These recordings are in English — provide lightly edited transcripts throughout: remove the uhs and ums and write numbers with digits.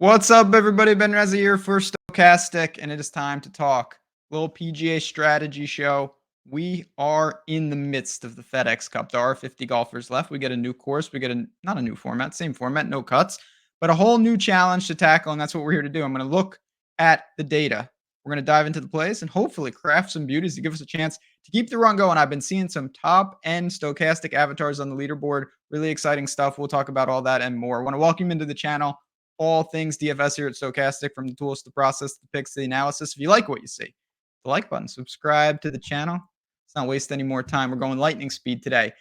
What's up, everybody? Ben Reza here for Stokastic, and it is time to talk little PGA Strategy Show. We are in the midst of the FedEx Cup. There are 50 golfers left. We get a new course. We get not a new format, same format, no cuts, but a whole new challenge to tackle, and that's what we're here to do. I'm going to look at the data. We're going to dive into the plays and hopefully craft some beauties to give us a chance to keep the run going. I've been seeing some top-end Stokastic avatars on the leaderboard. Really exciting stuff. We'll talk about all that and more. I want to welcome you into the channel. All things DFS here at Stokastic, from the tools to the process, the picks, the analysis. If you like what you see, the like button, subscribe to the channel. Let's not waste any more time. We're going lightning speed today.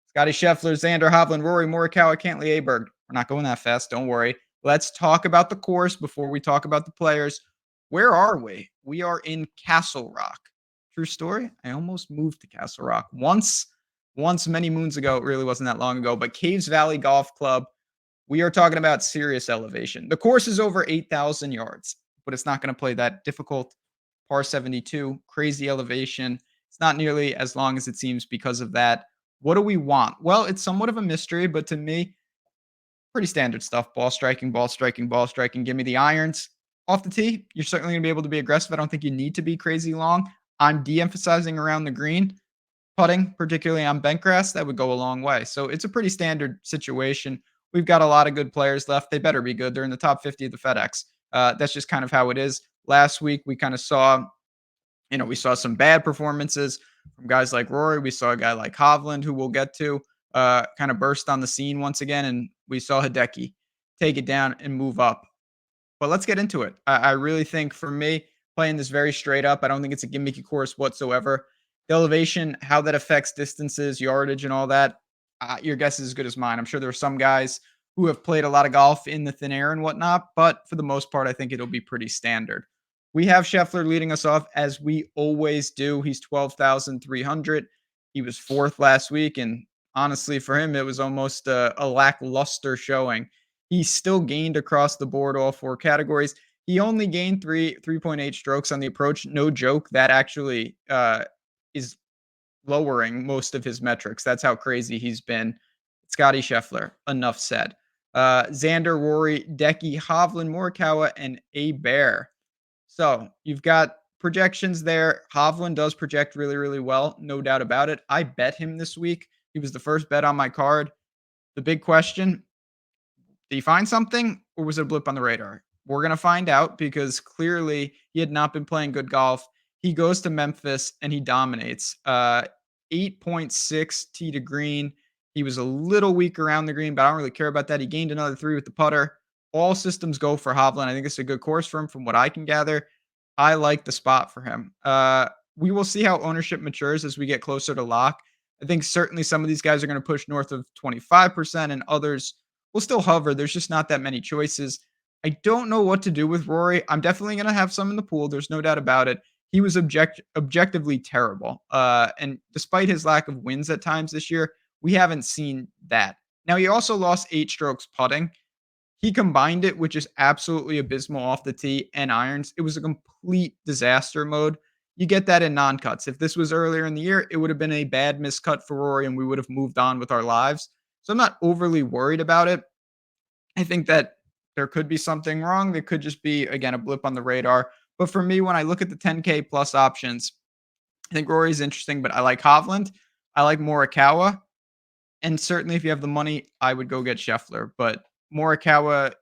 Scotty Scheffler, Xander Hovland, Rory Morikawa, Cantley Aberg. We're not going that fast. Don't worry. Let's talk about the course before we talk about the players. Where are we? We are in Castle Rock. True story. I almost moved to Castle Rock once many moons ago. It really wasn't that long ago, but Caves Valley Golf Club. We are talking about serious elevation. The course is over 8,000 yards, but it's not going to play that difficult. Par 72, crazy elevation. It's not nearly as long as it seems because of that. What do we want? Well, it's somewhat of a mystery, but to me, pretty standard stuff. Ball striking, ball striking, ball striking. Give me the irons. Off the tee, you're certainly going to be able to be aggressive. I don't think you need to be crazy long. I'm de-emphasizing around the green. Putting, particularly on bent grass, that would go a long way. So it's a pretty standard situation. We've got a lot of good players left. They better be good. They're in the top 50 of the FedEx. That's just kind of how it is. Last week, we kind of saw, we saw some bad performances from guys like Rory. We saw a guy like Hovland, who we'll get to, kind of burst on the scene once again. And we saw Hideki take it down and move up. But let's get into it. I really think, for me, playing this very straight up, I don't think it's a gimmicky course whatsoever. The elevation, how that affects distances, yardage, and all that, your guess is as good as mine. I'm sure there are some guys who have played a lot of golf in the thin air and whatnot, but for the most part, I think it'll be pretty standard. We have Scheffler leading us off, as we always do. He's 12,300. He was fourth last week, and honestly, for him, it was almost a lackluster showing. He still gained across the board, all four categories. He only gained 3.8 strokes on the approach. No joke. That actually is lowering most of his metrics. That's how crazy he's been. Scotty Scheffler, enough said. Xander, Rory, Decky, Hovland, Morikawa, and Aberg. So you've got projections there. Hovland does project really, really well. No doubt about it. I bet him this week. He was the first bet on my card. The big question, did he find something, or was it a blip on the radar? We're going to find out, because clearly he had not been playing good golf. He goes to Memphis and he dominates. 8.6 tee to green. He was a little weak around the green, but I don't really care about that. He gained another 3 with the putter. All systems go for Hovland. I think it's a good course for him from what I can gather. I like the spot for him. We will see how ownership matures as we get closer to lock. I think certainly some of these guys are going to push north of 25%, and others will still hover. There's just not that many choices. I don't know what to do with Rory. I'm definitely going to have some in the pool. There's no doubt about it. He was objectively terrible. And despite his lack of wins at times this year, we haven't seen that. Now, he also lost 8 strokes putting. He combined it, which is absolutely abysmal off the tee and irons. It was a complete disaster mode. You get that in non-cuts. If this was earlier in the year, it would have been a bad miscut for Rory, and we would have moved on with our lives. So I'm not overly worried about it. I think that there could be something wrong. There could just be, again, a blip on the radar. But for me, when I look at the 10K plus options, I think Rory's interesting, but I like Hovland. I like Morikawa. And certainly if you have the money, I would go get Scheffler. But Morikawa,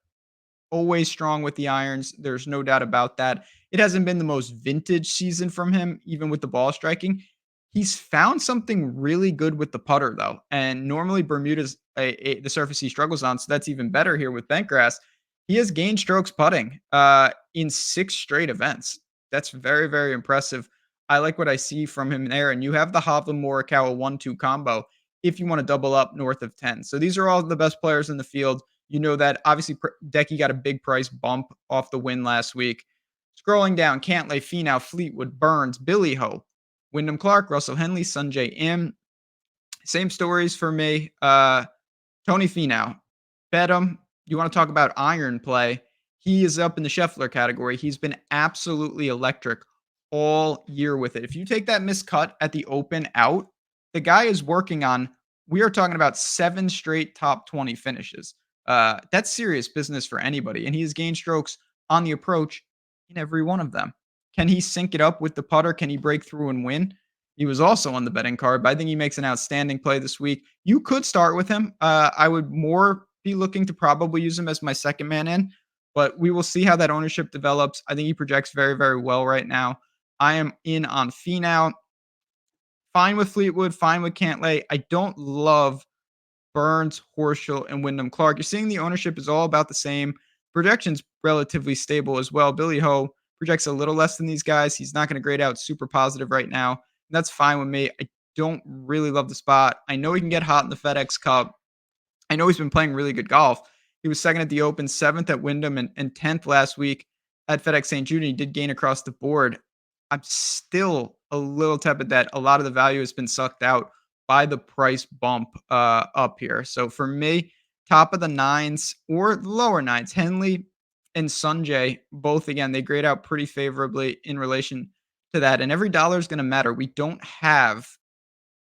always strong with the irons. There's no doubt about that. It hasn't been the most vintage season from him, even with the ball striking. He's found something really good with the putter, though. And normally Bermuda's the surface he struggles on, so that's even better here with bent grass. He has gained strokes putting in 6 straight events. That's very, very impressive. I like what I see from him there. And you have the Hovland Morikawa 1-2 combo if you want to double up north of 10. So these are all the best players in the field. You know that. Obviously, Decky got a big price bump off the win last week. Scrolling down, Cantlay, Finau, Fleetwood, Burns, Billy Ho, Wyndham Clark, Russell Henley, Sungjae Im. Same stories for me. Tony Finau, bet him. You want to talk about iron play? He is up in the Scheffler category. He's been absolutely electric all year with it. If you take that miscut at the Open out, the guy is working on, we are talking about 7 straight top 20 finishes. That's serious business for anybody. And he has gained strokes on the approach in every one of them. Can he sync it up with the putter? Can he break through and win? He was also on the betting card, but I think he makes an outstanding play this week. You could start with him. I would more be looking to probably use him as my second man in, but we will see how that ownership develops. I think he projects very, very well right now. I am in on Finau. Fine with Fleetwood, fine with Cantlay. I don't love Burns, Horschel, and Wyndham Clark. You're seeing the ownership is all about the same. Projection's relatively stable as well. Billy Ho projects a little less than these guys. He's not going to grade out super positive right now. That's fine with me. I don't really love the spot. I know he can get hot in the FedEx Cup. I know he's been playing really good golf. He was second at the Open, seventh at Wyndham, and 10th last week at FedEx St. Jude. He did gain across the board. I'm still a little tepid that a lot of the value has been sucked out by the price bump up here. So for me, top of the nines or lower nines, Henley and Sunjay, both again, they grade out pretty favorably in relation to that. And every dollar is going to matter. We don't have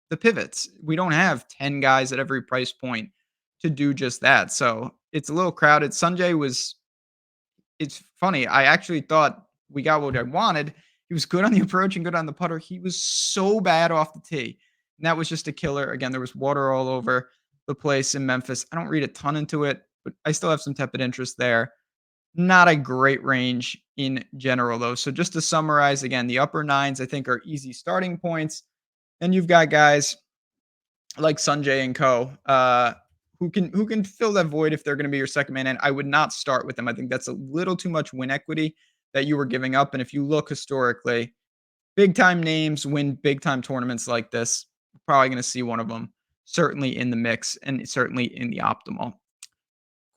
the pivots. We don't have 10 guys at every price point to do just that. So it's a little crowded. Sunjay was, it's funny. I actually thought we got what I wanted. He was good on the approach and good on the putter. He was so bad off the tee. And that was just a killer. Again, there was water all over the place in Memphis. I don't read a ton into it, but I still have some tepid interest there. Not a great range in general, though. So just to summarize, again, the upper nines, I think, are easy starting points. And you've got guys like Sunjay and Co. Who can fill that void if they're going to be your second man. And I would not start with them. I think that's a little too much win equity that you were giving up. And if you look historically, big time names win big time tournaments like this. We're probably going to see one of them certainly in the mix and certainly in the optimal.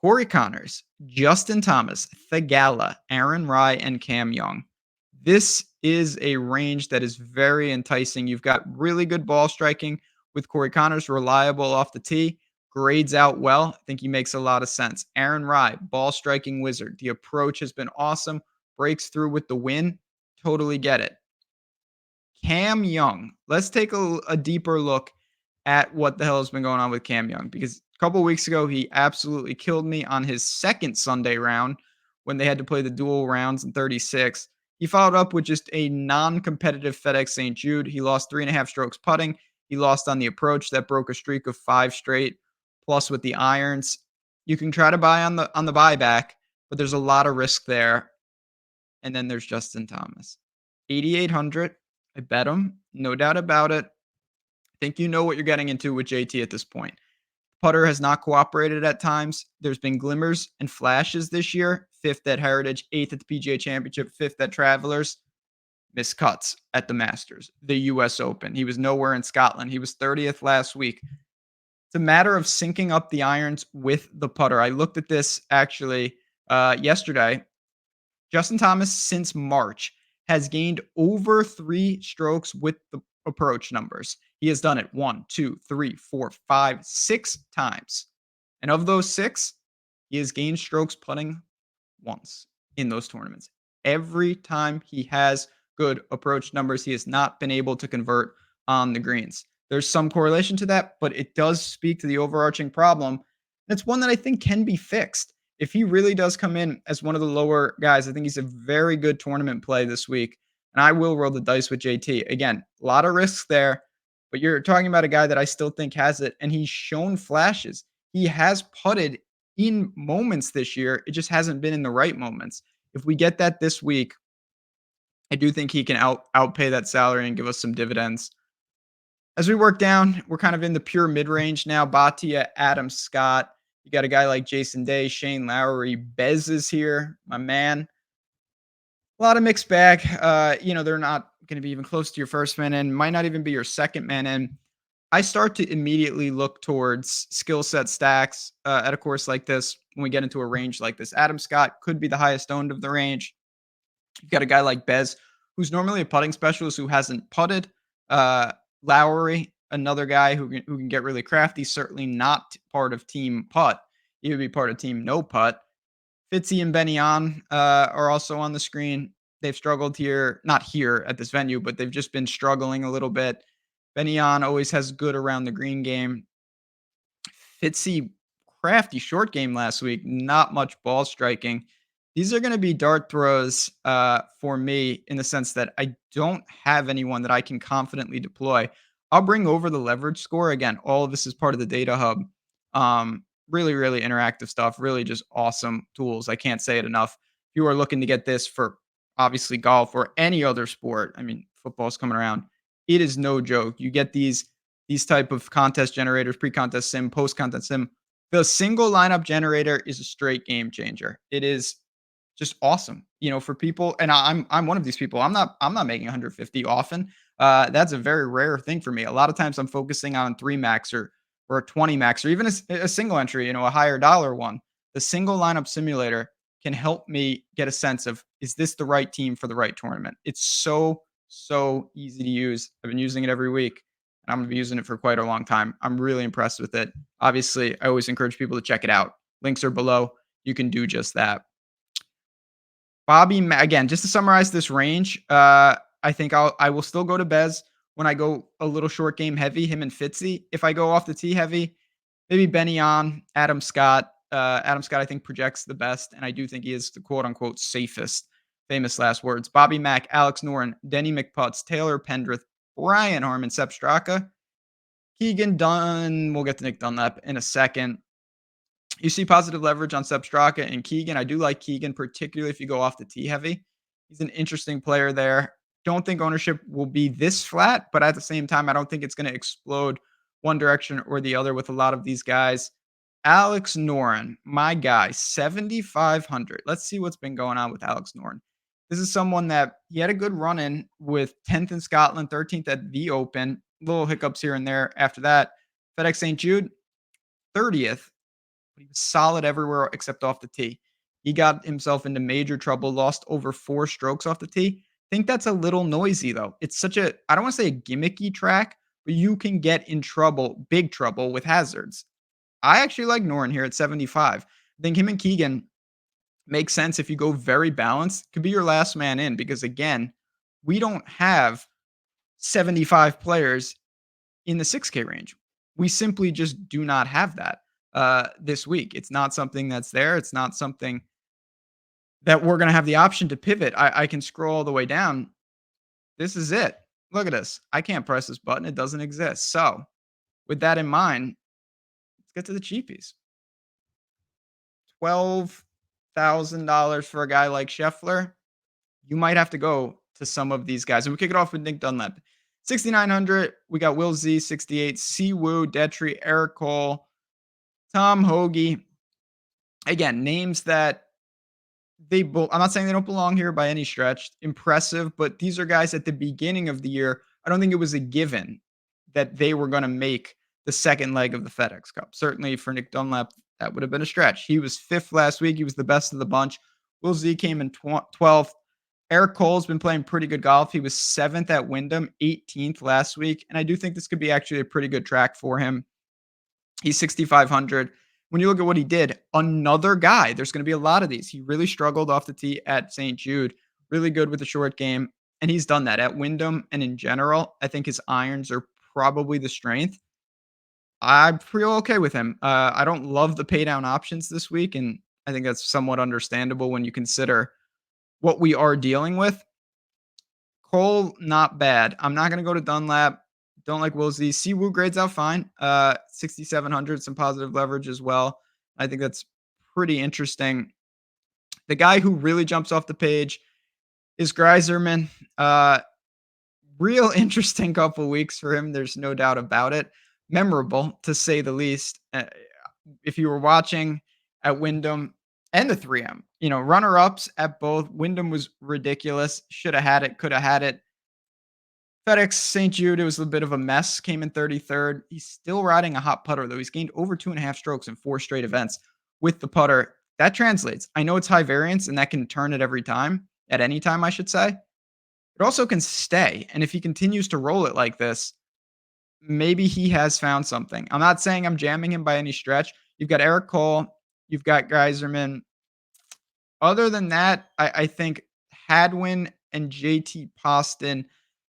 Corey Connors, Justin Thomas, Thegala, Aaron Rai, and Cam Young. This is a range that is very enticing. You've got really good ball striking with Corey Connors, reliable off the tee, grades out well. I think he makes a lot of sense. Aaron Rai, ball striking wizard. The approach has been awesome. Breaks through with the win. Totally get it. Cam Young. Let's take a deeper look at what the hell has been going on with Cam Young, because a couple of weeks ago, he absolutely killed me on his second Sunday round when they had to play the dual rounds in 36. He followed up with just a non-competitive FedEx St. Jude. He lost 3.5 strokes putting. He lost on the approach. That broke a streak of 5 straight. Plus with the irons, you can try to buy on the buyback, but there's a lot of risk there. And then there's Justin Thomas, 8,800. I bet him, no doubt about it. I think you know what you're getting into with JT at this point. Putter has not cooperated at times. There's been glimmers and flashes this year. 5th at Heritage, 8th at the PGA Championship, 5th at Travelers. Missed cuts at the Masters, the US Open. He was nowhere in Scotland. He was 30th last week. It's a matter of syncing up the irons with the putter. I looked at this actually yesterday. Justin Thomas, since March, has gained over 3 strokes with the approach numbers. He has done it 1, 2, 3, 4, 5, 6 times. And of those 6, he has gained strokes putting once in those tournaments. Every time he has good approach numbers, he has not been able to convert on the greens. There's some correlation to that, but it does speak to the overarching problem. It's one that I think can be fixed. If he really does come in as one of the lower guys, I think he's a very good tournament play this week. And I will roll the dice with JT. Again, a lot of risks there, but you're talking about a guy that I still think has it, and he's shown flashes. He has putted in moments this year. It just hasn't been in the right moments. If we get that this week, I do think he can outpay that salary and give us some dividends. As we work down, we're kind of in the pure mid-range now. Bhatia, Adam Scott. You got a guy like Jason Day, Shane Lowry. Bez is here, my man. A lot of mixed bag. They're not going to be even close to your first man in. Might not even be your second man in. I start to immediately look towards skill set stacks at a course like this when we get into a range like this. Adam Scott could be the highest owned of the range. You've got a guy like Bez, who's normally a putting specialist who hasn't putted. Lowry, another guy who can get really crafty, certainly not part of Team Putt. He would be part of Team No Putt. Fitzy and Benyon are also on the screen. They've struggled here, not here at this venue, but they've just been struggling a little bit. Benyon always has good around the green game. Fitzy crafty short game last week, not much ball striking. These are going to be dart throws for me in the sense that I don't have anyone that I can confidently deploy. I'll bring over the leverage score. Again, all of this is part of the data hub. Really, really interactive stuff. Really just awesome tools. I can't say it enough. If you are looking to get this for obviously golf or any other sport, I mean, football's coming around. It is no joke. You get these type of contest generators, pre-contest sim, post-contest sim. The single lineup generator is a straight game changer. It is just awesome, for people. And I'm one of these people. I'm not making 150 often. That's a very rare thing for me. A lot of times I'm focusing on 3 max or a 20 max or even a single entry, a higher dollar one. The single lineup simulator can help me get a sense of, is this the right team for the right tournament? It's so easy to use. I've been using it every week, and I'm going to be using it for quite a long time. I'm really impressed with it. Obviously, I always encourage people to check it out. Links are below. You can do just that. Again, just to summarize this range, I think I will still go to Bez when I go a little short game heavy, him and Fitzy. If I go off the tee heavy, maybe Benny on, Adam Scott. Adam Scott, I think, projects the best, and I do think he is the quote-unquote safest. Famous last words. Bobby Mack, Alex Noren, Denny McPutts, Taylor Pendrith, Brian Harmon, Sepp Straka, Keegan Dunn. We'll get to Nick Dunlap in a second. You see positive leverage on Sepp Straka and Keegan. I do like Keegan, particularly if you go off the tee heavy. He's an interesting player there. Don't think ownership will be this flat, but at the same time, I don't think it's going to explode one direction or the other with a lot of these guys. Alex Noren, my guy, 7,500. Let's see what's been going on with Alex Noren. This is someone that he had a good run in with 10th in Scotland, 13th at the Open. Little hiccups here and there. After that, FedEx St. Jude, 30th. But he was solid everywhere except off the tee. He got himself into major trouble, lost over 4 strokes off the tee. I think that's a little noisy, though. It's such a, I don't want to say a gimmicky track, but you can get in trouble, big trouble with hazards. I actually like Noren here at 75. I think him and Keegan make sense if you go very balanced. Could be your last man in because, again, we don't have 75 players in the 6K range. We simply just do not have that this week. It's not something that's there. It's not something that we're going to have the option to pivot. I can scroll all the way down. This is it. Look at this. I can't press this button. It doesn't exist. So with that in mind, let's get to the cheapies. $12,000 for a guy like Scheffler. You might have to go to some of these guys. And we kick it off with Nick Dunlap. 6,900. We got Will Z, 68. Siwoo, Detry, Eric Cole, Tom Hoagie. Again, names that I'm not saying they don't belong here by any stretch. Impressive, but these are guys at the beginning of the year. I don't think it was a given that they were going to make the second leg of the FedEx Cup. Certainly for Nick Dunlap, that would have been a stretch. He was 5th last week. He was the best of the bunch. Will Z came in 12th. Eric Cole's been playing pretty good golf. He was 7th at Wyndham, 18th last week. And I do think this could be actually a pretty good track for him. He's 6,500. When you look at what he did, another guy, there's going to be a lot of these. He really struggled off the tee at St. Jude, really good with the short game. And he's done that at Wyndham and in general. I think his irons are probably the strength. I feel okay with him. I don't love the pay down options this week. And I think that's somewhat understandable when you consider what we are dealing with. Cole, not bad. I'm not going to go to Dunlap. Don't like Will Z. Siwoo grades out fine. 6,700, some positive leverage as well. I think that's pretty interesting. The guy who really jumps off the page is Greiserman. Real interesting couple weeks for him. There's no doubt about it. Memorable, to say the least. If you were watching at Wyndham and the 3M, runner-ups at both. Wyndham was ridiculous. Should have had it, could have had it. FedEx St. Jude, it was a bit of a mess, came in 33rd. He's still riding a hot putter, though. He's gained over 2.5 strokes in 4 straight events with the putter. That translates. I know it's high variance, and that can turn it every time, at any time, I should say. It also can stay, and if he continues to roll it like this, maybe he has found something. I'm not saying I'm jamming him by any stretch. You've got Eric Cole. You've got Geiserman. Other than that, I think Hadwin and JT Poston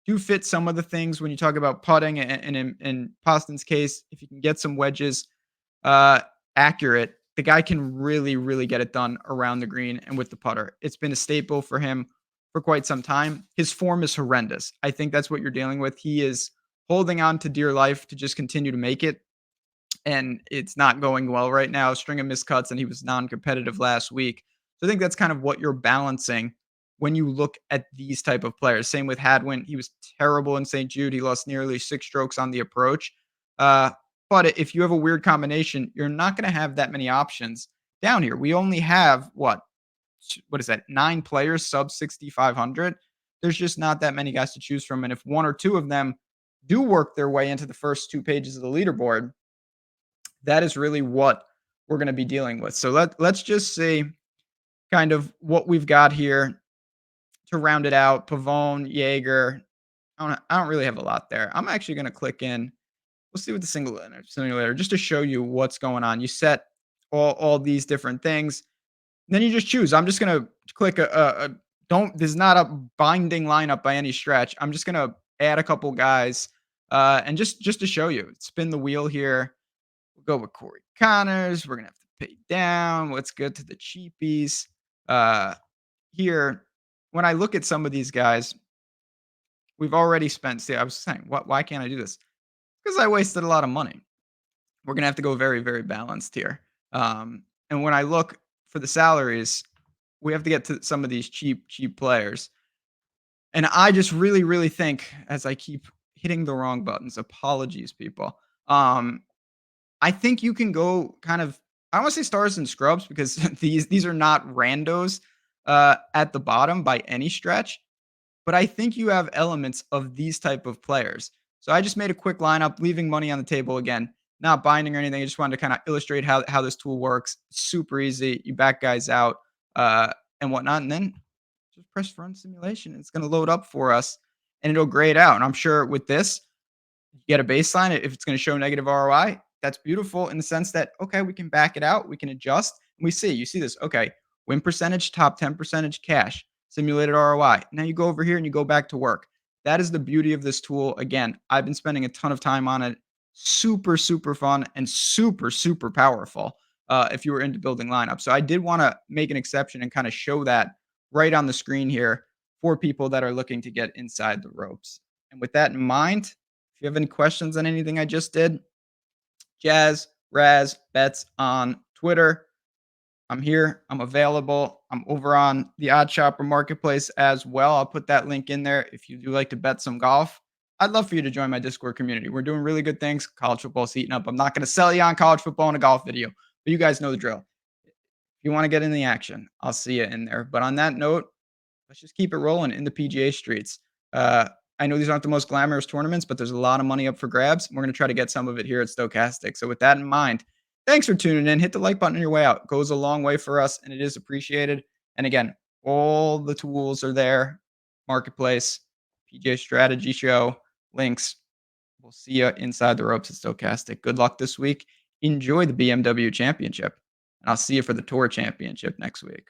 do fit some of the things when you talk about putting, and in Poston's case, if you can get some wedges, accurate, the guy can really, really get it done around the green and with the putter. It's been a staple for him for quite some time. His form is horrendous. I think that's what you're dealing with. He is holding on to dear life to just continue to make it, and it's not going well right now. String of missed cuts, and he was non-competitive last week. So I think that's kind of what you're balancing when you look at these type of players. Same with Hadwin. He was terrible in St. Jude. He lost nearly 6 strokes on the approach. Uh, but if you have a weird combination, you're not going to have that many options down here. We only have what is that? 9 players sub 6,500. There's just not that many guys to choose from. And if one or two of them do work their way into the first 2 pages of the leaderboard, that is really what we're going to be dealing with. So let's just see kind of what we've got here to round it out. Pavone, Jaeger. I don't really have a lot there. I'm actually going to click in. We'll see what the simulator just to show you what's going on. You set all these different things. Then you just choose. I'm just going to click this is not a binding lineup by any stretch. I'm just going to add a couple guys and just to show you. Spin the wheel here. We'll go with Corey Connors. We're going to have to pay down. Let's go to the cheapies. Here, when I look at some of these guys, we've already spent. See, I was saying, why can't I do this? Because I wasted a lot of money. We're going to have to go very, very balanced here. And when I look for the salaries, we have to get to some of these cheap players. And I just really, really think, as I keep hitting the wrong buttons, apologies, people. I think you can go kind of, I don't want to say stars and scrubs because these are not randos at the bottom by any stretch, but I think you have elements of these type of players. So I just made a quick lineup, leaving money on the table again, not binding or anything. I just wanted to kind of illustrate how this tool works. Super easy. You back guys out and whatnot, and then just press run simulation. It's going to load up for us, and it'll grade out. And I'm sure with this, you get a baseline. If it's going to show negative ROI, that's beautiful in the sense that, okay, we can back it out. We can adjust. And you see this. Okay, win percentage, top 10% cash, simulated ROI. Now you go over here and you go back to work. That is the beauty of this tool. Again, I've been spending a ton of time on it. Super, super fun and super, super powerful if you were into building lineups. So I did want to make an exception and kind of show that right on the screen here for people that are looking to get inside the ropes. And with that in mind, if you have any questions on anything I just did, Jazz Raz Bets on Twitter. I'm here. I'm available. I'm over on the Odd Shopper Marketplace as well. I'll put that link in there if you do like to bet some golf. I'd love for you to join my Discord community. We're doing really good things. College football's heating up. I'm not going to sell you on college football in a golf video, but you guys know the drill. If you want to get in the action, I'll see you in there. But on that note, let's just keep it rolling in the PGA streets. I know these aren't the most glamorous tournaments, but there's a lot of money up for grabs. We're going to try to get some of it here at Stokastic. So with that in mind, thanks for tuning in. Hit the like button on your way out. It goes a long way for us, and it is appreciated. And again, all the tools are there. Marketplace, PGA Strategy Show, links. We'll see you inside the ropes at Stokastic. Good luck this week. Enjoy the BMW Championship. And I'll see you for the Tour Championship next week.